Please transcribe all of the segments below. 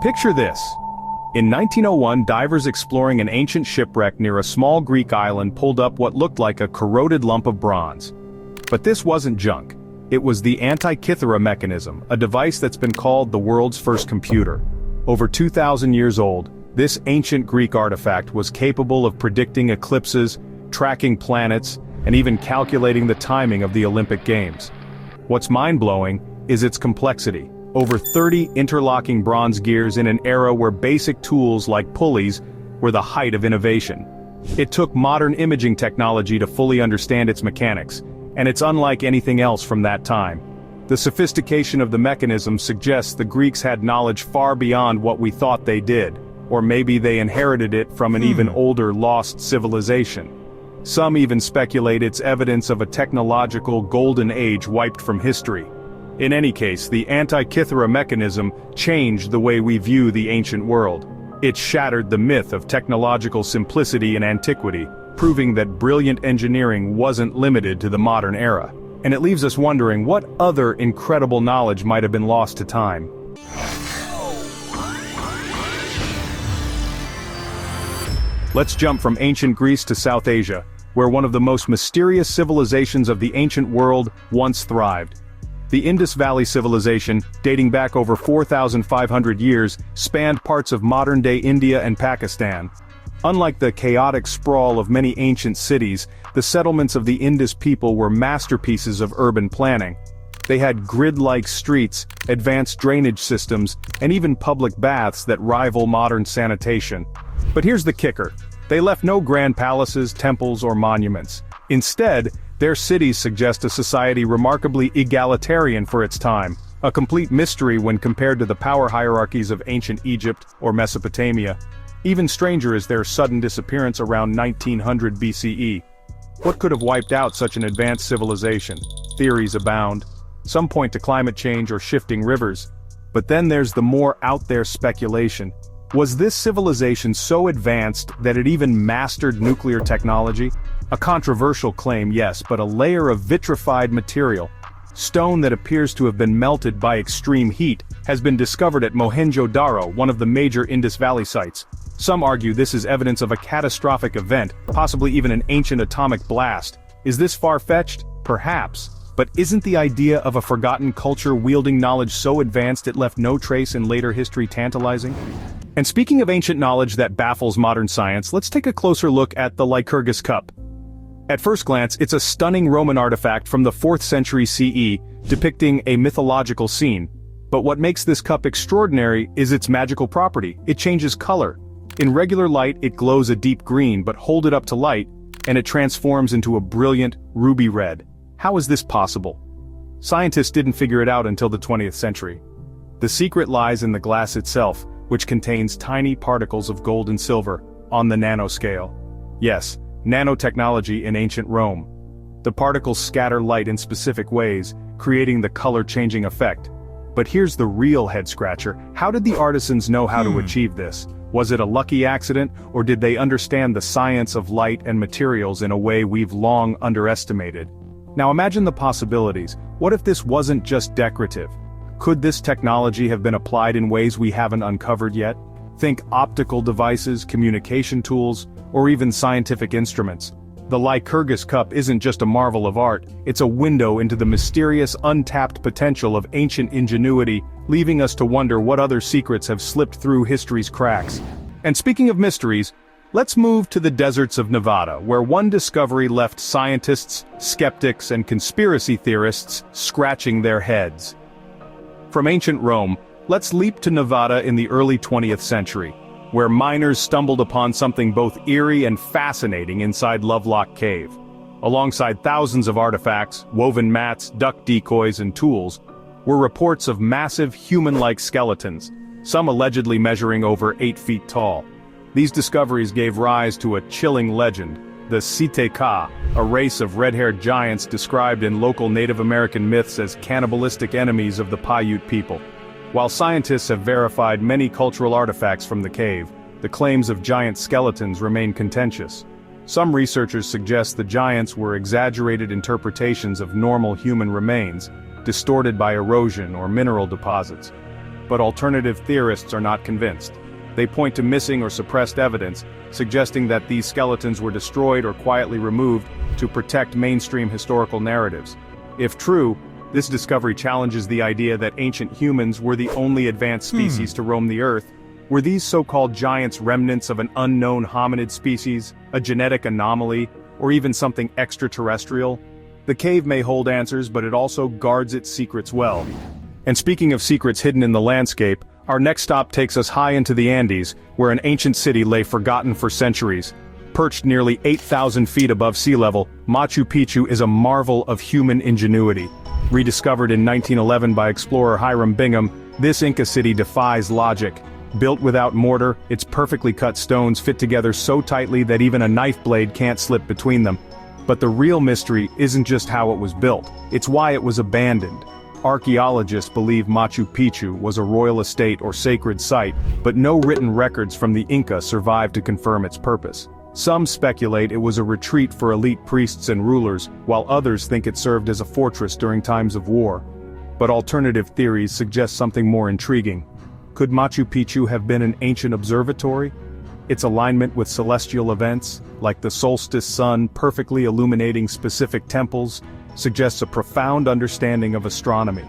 Picture this. In 1901, divers exploring an ancient shipwreck near a small Greek island pulled up what looked like a corroded lump of bronze. But this wasn't junk. It was the Antikythera Mechanism, a device that's been called the world's first computer. Over 2,000 years old, this ancient Greek artifact was capable of predicting eclipses, tracking planets, and even calculating the timing of the Olympic Games. What's mind-blowing is its complexity. Over 30 interlocking bronze gears in an era where basic tools like pulleys were the height of innovation. It took modern imaging technology to fully understand its mechanics, and it's unlike anything else from that time. The sophistication of the mechanism suggests the Greeks had knowledge far beyond what we thought they did, or maybe they inherited it from an even older lost civilization. Some even speculate it's evidence of a technological golden age wiped from history. In any case, the Antikythera Mechanism changed the way we view the ancient world. It shattered the myth of technological simplicity in antiquity, proving that brilliant engineering wasn't limited to the modern era. And it leaves us wondering what other incredible knowledge might have been lost to time. Let's jump from ancient Greece to South Asia, where one of the most mysterious civilizations of the ancient world once thrived. The Indus Valley Civilization, dating back over 4,500 years, spanned parts of modern-day India and Pakistan. Unlike the chaotic sprawl of many ancient cities, the settlements of the Indus people were masterpieces of urban planning. They had grid-like streets, advanced drainage systems, and even public baths that rival modern sanitation. But here's the kicker. They left no grand palaces, temples, or monuments. Instead, their cities suggest a society remarkably egalitarian for its time, a complete mystery when compared to the power hierarchies of ancient Egypt or Mesopotamia. Even stranger is their sudden disappearance around 1900 BCE. What could have wiped out such an advanced civilization? Theories abound. Some point to climate change or shifting rivers. But then there's the more out-there speculation. Was this civilization so advanced that it even mastered nuclear technology? A controversial claim, yes, but a layer of vitrified material, stone that appears to have been melted by extreme heat, has been discovered at Mohenjo-Daro, one of the major Indus Valley sites. Some argue this is evidence of a catastrophic event, possibly even an ancient atomic blast. Is this far-fetched? Perhaps. But isn't the idea of a forgotten culture wielding knowledge so advanced it left no trace in later history tantalizing? And speaking of ancient knowledge that baffles modern science, let's take a closer look at the Lycurgus Cup. At first glance, it's a stunning Roman artifact from the 4th century CE, depicting a mythological scene. But what makes this cup extraordinary is its magical property. It changes color. In regular light, it glows a deep green, but hold it up to light, and it transforms into a brilliant ruby red. How is this possible? Scientists didn't figure it out until the 20th century. The secret lies in the glass itself, which contains tiny particles of gold and silver, on the nanoscale. Yes, nanotechnology in ancient Rome. The particles scatter light in specific ways, creating the color-changing effect. But here's the real head-scratcher. How did the artisans know how to achieve this? Was it a lucky accident, or did they understand the science of light and materials in a way we've long underestimated? Now imagine the possibilities. What if this wasn't just decorative? Could this technology have been applied in ways we haven't uncovered yet? Think optical devices, communication tools, or even scientific instruments. The Lycurgus Cup isn't just a marvel of art, it's a window into the mysterious, untapped potential of ancient ingenuity, leaving us to wonder what other secrets have slipped through history's cracks. And speaking of mysteries, let's move to the deserts of Nevada, where one discovery left scientists, skeptics, and conspiracy theorists scratching their heads. From ancient Rome, let's leap to Nevada in the early 20th century, where miners stumbled upon something both eerie and fascinating inside Lovelock Cave. Alongside thousands of artifacts, woven mats, duck decoys, and tools, were reports of massive human-like skeletons, some allegedly measuring over 8 feet tall. These discoveries gave rise to a chilling legend, the Siteka, a race of red-haired giants described in local Native American myths as cannibalistic enemies of the Paiute people. While scientists have verified many cultural artifacts from the cave, the claims of giant skeletons remain contentious. Some researchers suggest the giants were exaggerated interpretations of normal human remains, distorted by erosion or mineral deposits. but alternative theorists are not convinced. They point to missing or suppressed evidence, suggesting that these skeletons were destroyed or quietly removed to protect mainstream historical narratives. If true, this discovery challenges the idea that ancient humans were the only advanced species to roam the Earth. Were these so-called giants remnants of an unknown hominid species, a genetic anomaly, or even something extraterrestrial? The cave may hold answers, but it also guards its secrets well. And speaking of secrets hidden in the landscape, our next stop takes us high into the Andes, where an ancient city lay forgotten for centuries. Perched nearly 8,000 feet above sea level, Machu Picchu is a marvel of human ingenuity. Rediscovered in 1911 by explorer Hiram Bingham, this Inca city defies logic. Built without mortar, its perfectly cut stones fit together so tightly that even a knife blade can't slip between them. But the real mystery isn't just how it was built, it's why it was abandoned. Archaeologists believe Machu Picchu was a royal estate or sacred site, but no written records from the Inca survive to confirm its purpose. Some speculate it was a retreat for elite priests and rulers, while others think it served as a fortress during times of war. But alternative theories suggest something more intriguing. Could Machu Picchu have been an ancient observatory? Its alignment with celestial events, like the solstice sun perfectly illuminating specific temples, suggests a profound understanding of astronomy.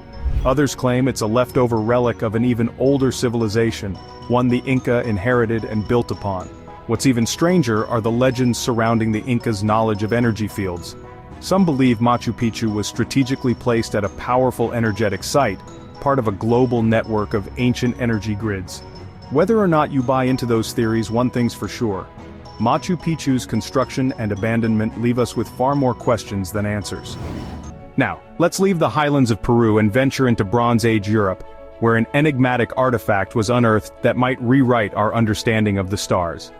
Others claim it's a leftover relic of an even older civilization, one the Inca inherited and built upon. What's even stranger are the legends surrounding the Incas' knowledge of energy fields. Some believe Machu Picchu was strategically placed at a powerful energetic site, part of a global network of ancient energy grids. Whether or not you buy into those theories, one thing's for sure. Machu Picchu's construction and abandonment leave us with far more questions than answers. Now, let's leave the highlands of Peru and venture into Bronze Age Europe, where an enigmatic artifact was unearthed that might rewrite our understanding of the stars.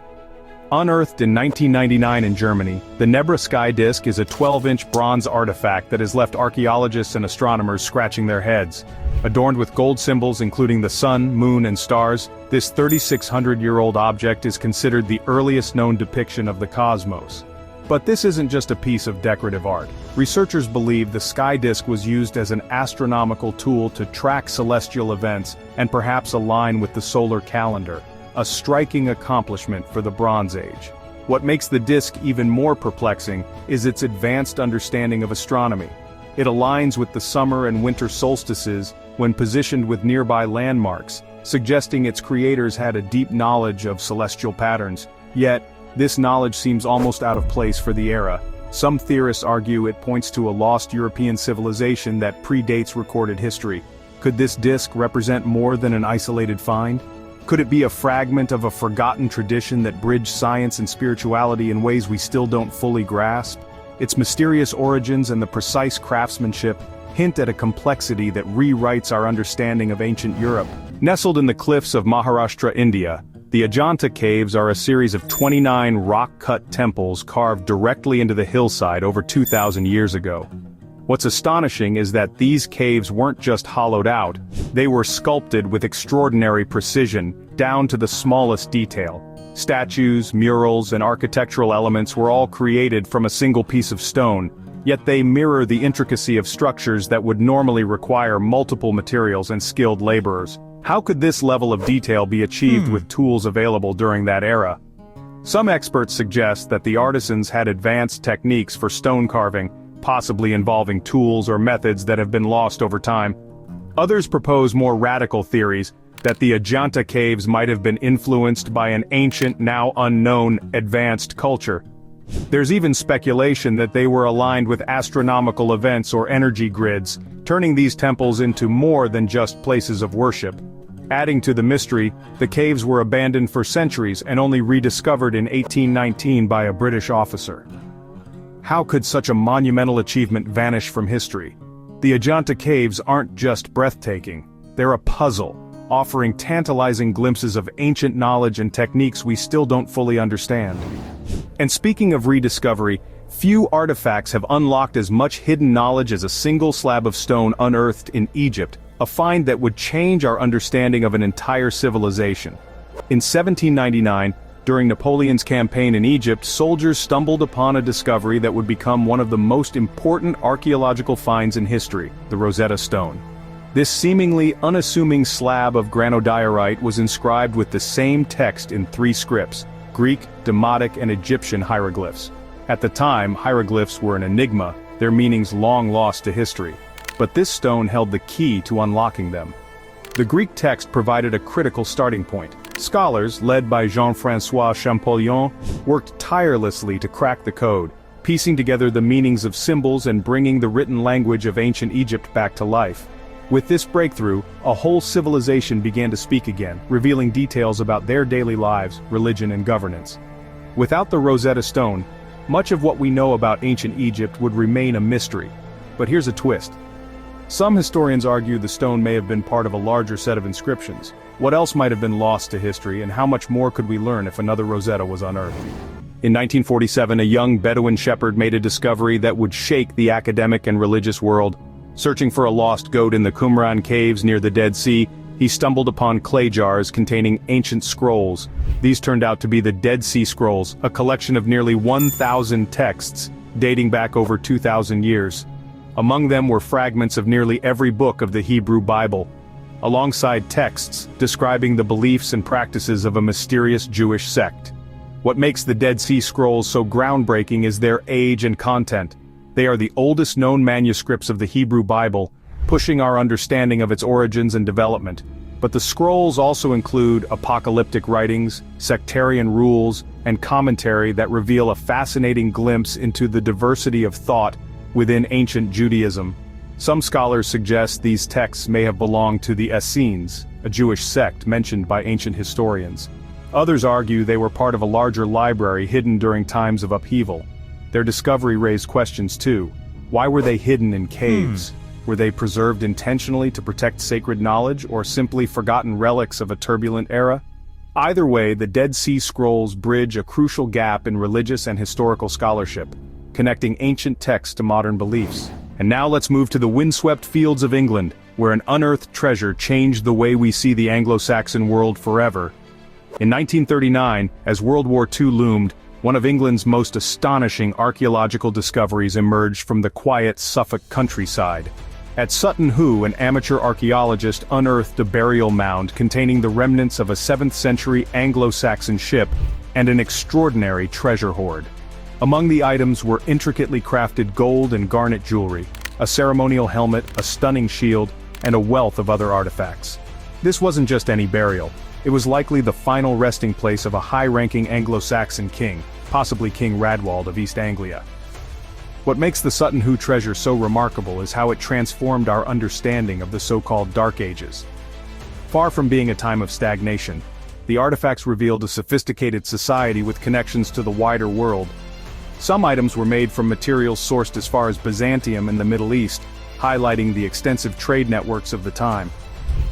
Unearthed in 1999 in Germany, the Nebra Sky Disc is a 12-inch bronze artifact that has left archaeologists and astronomers scratching their heads. Adorned with gold symbols including the sun, moon, and stars, this 3,600-year-old object is considered the earliest known depiction of the cosmos. But this isn't just a piece of decorative art. Researchers believe the sky disk was used as an astronomical tool to track celestial events and perhaps align with the solar calendar, a striking accomplishment for the Bronze Age. What makes the disk even more perplexing is its advanced understanding of astronomy. It aligns with the summer and winter solstices when positioned with nearby landmarks, suggesting its creators had a deep knowledge of celestial patterns. Yet, this knowledge seems almost out of place for the era. Some theorists argue it points to a lost European civilization that predates recorded history. Could this disk represent more than an isolated find? Could it be a fragment of a forgotten tradition that bridged science and spirituality in ways we still don't fully grasp? Its mysterious origins and the precise craftsmanship hint at a complexity that rewrites our understanding of ancient Europe. Nestled in the cliffs of Maharashtra, India, the Ajanta Caves are a series of 29 rock-cut temples carved directly into the hillside over 2,000 years ago. What's astonishing is that these caves weren't just hollowed out, they were sculpted with extraordinary precision, down to the smallest detail. Statues, murals, and architectural elements were all created from a single piece of stone, yet they mirror the intricacy of structures that would normally require multiple materials and skilled laborers. How could this level of detail be achieved with tools available during that era? Some experts suggest that the artisans had advanced techniques for stone carving, possibly involving tools or methods that have been lost over time. Others propose more radical theories, that the Ajanta Caves might have been influenced by an ancient, now unknown, advanced culture. There's even speculation that they were aligned with astronomical events or energy grids, turning these temples into more than just places of worship. Adding to the mystery, the caves were abandoned for centuries and only rediscovered in 1819 by a British officer. How could such a monumental achievement vanish from history? The Ajanta Caves aren't just breathtaking, they're a puzzle, offering tantalizing glimpses of ancient knowledge and techniques we still don't fully understand. And speaking of rediscovery, few artifacts have unlocked as much hidden knowledge as a single slab of stone unearthed in Egypt, a find that would change our understanding of an entire civilization. In 1799, during Napoleon's campaign in Egypt, soldiers stumbled upon a discovery that would become one of the most important archaeological finds in history, the Rosetta Stone. This seemingly unassuming slab of granodiorite was inscribed with the same text in three scripts: Greek, Demotic, and Egyptian hieroglyphs. At the time, hieroglyphs were an enigma, their meanings long lost to history. But this stone held the key to unlocking them. The Greek text provided a critical starting point. Scholars, led by Jean-François Champollion, worked tirelessly to crack the code, piecing together the meanings of symbols and bringing the written language of ancient Egypt back to life. With this breakthrough, a whole civilization began to speak again, revealing details about their daily lives, religion, and governance. Without the Rosetta Stone, much of what we know about ancient Egypt would remain a mystery. But here's a twist. Some historians argue the stone may have been part of a larger set of inscriptions. What else might have been lost to history, and how much more could we learn if another Rosetta was unearthed? In 1947, a young Bedouin shepherd made a discovery that would shake the academic and religious world. Searching for a lost goat in the Qumran caves near the Dead Sea, he stumbled upon clay jars containing ancient scrolls. These turned out to be the Dead Sea Scrolls, a collection of nearly 1,000 texts, dating back over 2,000 years. Among them were fragments of nearly every book of the Hebrew Bible, alongside texts describing the beliefs and practices of a mysterious Jewish sect. What makes the Dead Sea Scrolls so groundbreaking is their age and content. They are the oldest known manuscripts of the Hebrew Bible, pushing our understanding of its origins and development. But the scrolls also include apocalyptic writings, sectarian rules, and commentary that reveal a fascinating glimpse into the diversity of thought within ancient Judaism. Some scholars suggest these texts may have belonged to the Essenes, a Jewish sect mentioned by ancient historians. Others argue they were part of a larger library hidden during times of upheaval. Their discovery raised questions too. Why were they hidden in caves? Were they preserved intentionally to protect sacred knowledge, or simply forgotten relics of a turbulent era? Either way, the Dead Sea Scrolls bridge a crucial gap in religious and historical scholarship, connecting ancient texts to modern beliefs. And now let's move to the windswept fields of England, where an unearthed treasure changed the way we see the Anglo-Saxon world forever. In 1939, as World War II loomed, one of England's most astonishing archaeological discoveries emerged from the quiet Suffolk countryside. At Sutton Hoo, an amateur archaeologist unearthed a burial mound containing the remnants of a 7th century Anglo-Saxon ship and an extraordinary treasure hoard. Among the items were intricately crafted gold and garnet jewelry, a ceremonial helmet, a stunning shield, and a wealth of other artifacts. This wasn't just any burial. It was likely the final resting place of a high-ranking Anglo-Saxon king, possibly King Radwald of East Anglia. What makes the Sutton Hoo treasure so remarkable is how it transformed our understanding of the so-called Dark Ages. Far from being a time of stagnation, the artifacts revealed a sophisticated society with connections to the wider world. Some items were made from materials sourced as far as Byzantium and the Middle East, highlighting the extensive trade networks of the time.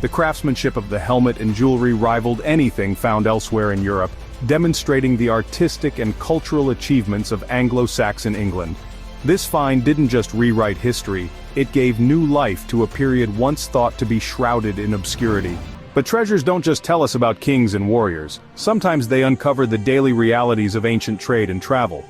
The craftsmanship of the helmet and jewelry rivaled anything found elsewhere in Europe, demonstrating the artistic and cultural achievements of Anglo-Saxon England. This find didn't just rewrite history, it gave new life to a period once thought to be shrouded in obscurity. But treasures don't just tell us about kings and warriors. Sometimes they uncover the daily realities of ancient trade and travel.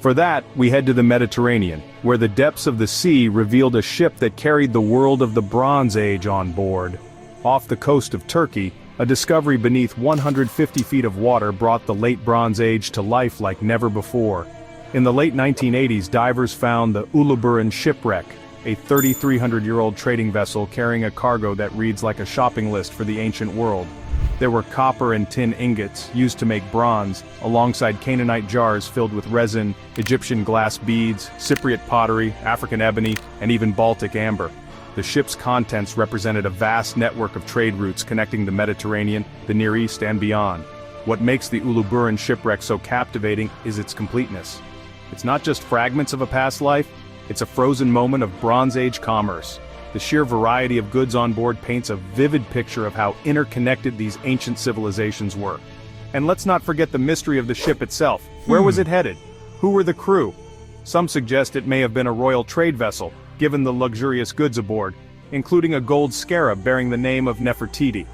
For that, we head to the Mediterranean, where the depths of the sea revealed a ship that carried the world of the Bronze Age on board. Off the coast of Turkey, a discovery beneath 150 feet of water brought the late Bronze Age to life like never before. In the late 1980s, divers found the Uluburun Shipwreck, a 3,300-year-old trading vessel carrying a cargo that reads like a shopping list for the ancient world. There were copper and tin ingots used to make bronze, alongside Canaanite jars filled with resin, Egyptian glass beads, Cypriot pottery, African ebony, and even Baltic amber. The ship's contents represented a vast network of trade routes connecting the Mediterranean, the Near East, and beyond. What makes the Uluburun Shipwreck so captivating is its completeness. It's not just fragments of a past life, it's a frozen moment of Bronze Age commerce. The sheer variety of goods on board paints a vivid picture of how interconnected these ancient civilizations were. And let's not forget the mystery of the ship itself. Where was it headed? Who were the crew? Some suggest it may have been a royal trade vessel, given the luxurious goods aboard, including a gold scarab bearing the name of Nefertiti.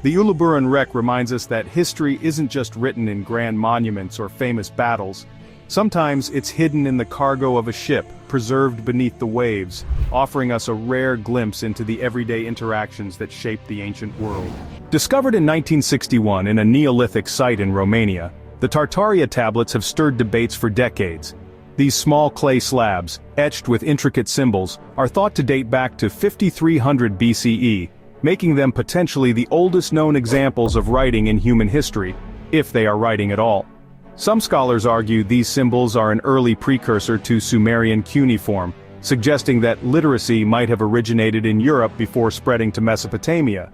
The Uluburun wreck reminds us that history isn't just written in grand monuments or famous battles, Sometimes it's hidden in the cargo of a ship, preserved beneath the waves, offering us a rare glimpse into the everyday interactions that shaped the ancient world. Discovered in 1961 in a Neolithic site in Romania, the Tartaria Tablets have stirred debates for decades. These small clay slabs, etched with intricate symbols, are thought to date back to 5300 BCE, making them potentially the oldest known examples of writing in human history, if they are writing at all. Some scholars argue these symbols are an early precursor to Sumerian cuneiform, suggesting that literacy might have originated in Europe before spreading to Mesopotamia.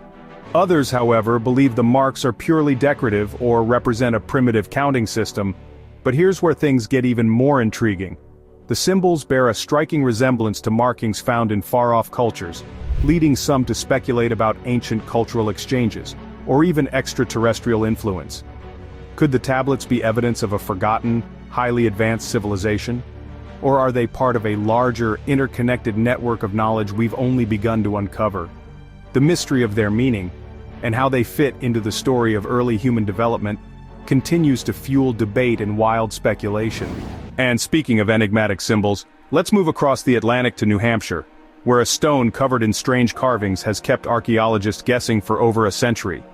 Others, however, believe the marks are purely decorative or represent a primitive counting system. But here's where things get even more intriguing. The symbols bear a striking resemblance to markings found in far-off cultures, leading some to speculate about ancient cultural exchanges, or even extraterrestrial influence. Could the tablets be evidence of a forgotten, highly advanced civilization? Or are they part of a larger, interconnected network of knowledge we've only begun to uncover? The mystery of their meaning, and how they fit into the story of early human development, continues to fuel debate and wild speculation. And speaking of enigmatic symbols, let's move across the Atlantic to New Hampshire, where a stone covered in strange carvings has kept archaeologists guessing for over a century.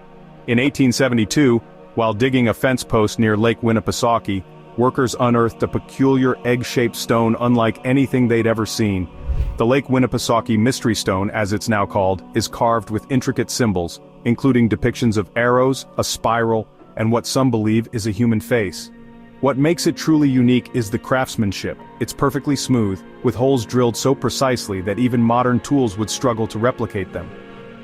In 1872, while digging a fence post near Lake Winnipesaukee, workers unearthed a peculiar egg-shaped stone unlike anything they'd ever seen. The Lake Winnipesaukee Mystery Stone, as it's now called, is carved with intricate symbols, including depictions of arrows, a spiral, and what some believe is a human face. What makes it truly unique is the craftsmanship. It's perfectly smooth, with holes drilled so precisely that even modern tools would struggle to replicate them.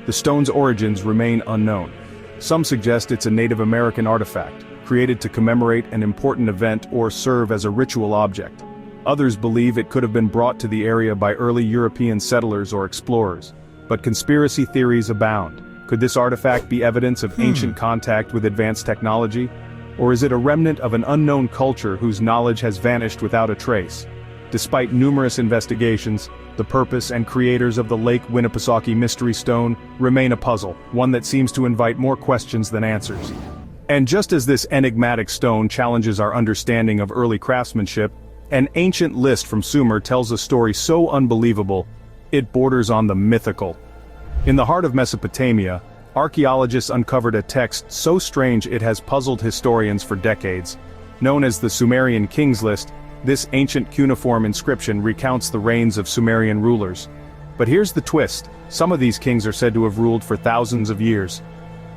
The stone's origins remain unknown. Some suggest it's a Native American artifact, created to commemorate an important event or serve as a ritual object. Others believe it could have been brought to the area by early European settlers or explorers. But conspiracy theories abound. Could this artifact be evidence of ancient contact with advanced technology? Or is it a remnant of an unknown culture whose knowledge has vanished without a trace? Despite numerous investigations, the purpose and creators of the Lake Winnipesaukee Mystery Stone remain a puzzle, one that seems to invite more questions than answers. And just as this enigmatic stone challenges our understanding of early craftsmanship, an ancient list from Sumer tells a story so unbelievable, it borders on the mythical. In the heart of Mesopotamia, archaeologists uncovered a text so strange it has puzzled historians for decades. Known as the Sumerian Kings List, this ancient cuneiform inscription recounts the reigns of Sumerian rulers. But here's the twist: some of these kings are said to have ruled for thousands of years.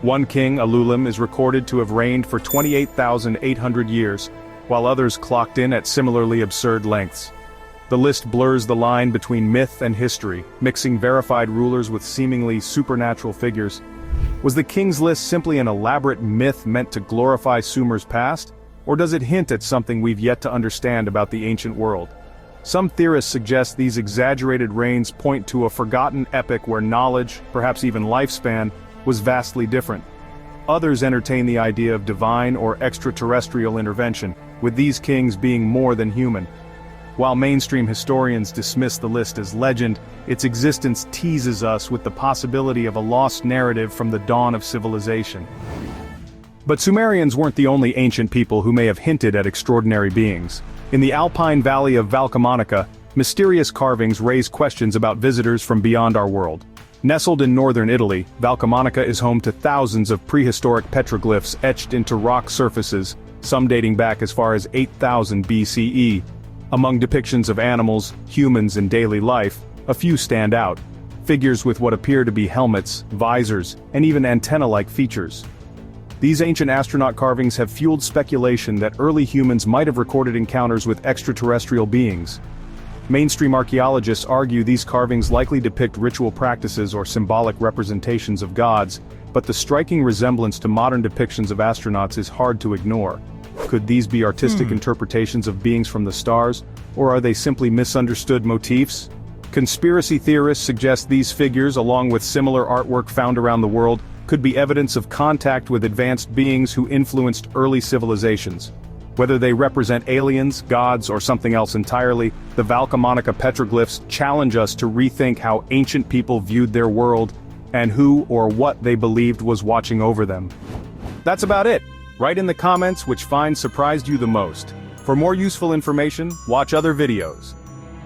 One king, Uluburun, is recorded to have reigned for 28,800 years, while others clocked in at similarly absurd lengths. The list blurs the line between myth and history, mixing verified rulers with seemingly supernatural figures. Was the King's List simply an elaborate myth meant to glorify Sumer's past? Or does it hint at something we've yet to understand about the ancient world? Some theorists suggest these exaggerated reigns point to a forgotten epoch where knowledge, perhaps even lifespan, was vastly different. Others entertain the idea of divine or extraterrestrial intervention, with these kings being more than human. While mainstream historians dismiss the list as legend, its existence teases us with the possibility of a lost narrative from the dawn of civilization. But Sumerians weren't the only ancient people who may have hinted at extraordinary beings. In the alpine valley of Valcamonica, mysterious carvings raise questions about visitors from beyond our world. Nestled in northern Italy, Valcamonica is home to thousands of prehistoric petroglyphs etched into rock surfaces, some dating back as far as 8000 BCE. Among depictions of animals, humans, and daily life, a few stand out. Figures with what appear to be helmets, visors, and even antenna-like features. These ancient astronaut carvings have fueled speculation that early humans might have recorded encounters with extraterrestrial beings. Mainstream archaeologists argue these carvings likely depict ritual practices or symbolic representations of gods, but the striking resemblance to modern depictions of astronauts is hard to ignore. Could these be artistic interpretations of beings from the stars, or are they simply misunderstood motifs? Conspiracy theorists suggest these figures, along with similar artwork found around the world, could be evidence of contact with advanced beings who influenced early civilizations. Whether they represent aliens, gods, or something else entirely, the Valcamonica Petroglyphs challenge us to rethink how ancient people viewed their world, and who or what they believed was watching over them. That's about it. Write in the comments which find surprised you the most. For more useful information, watch other videos.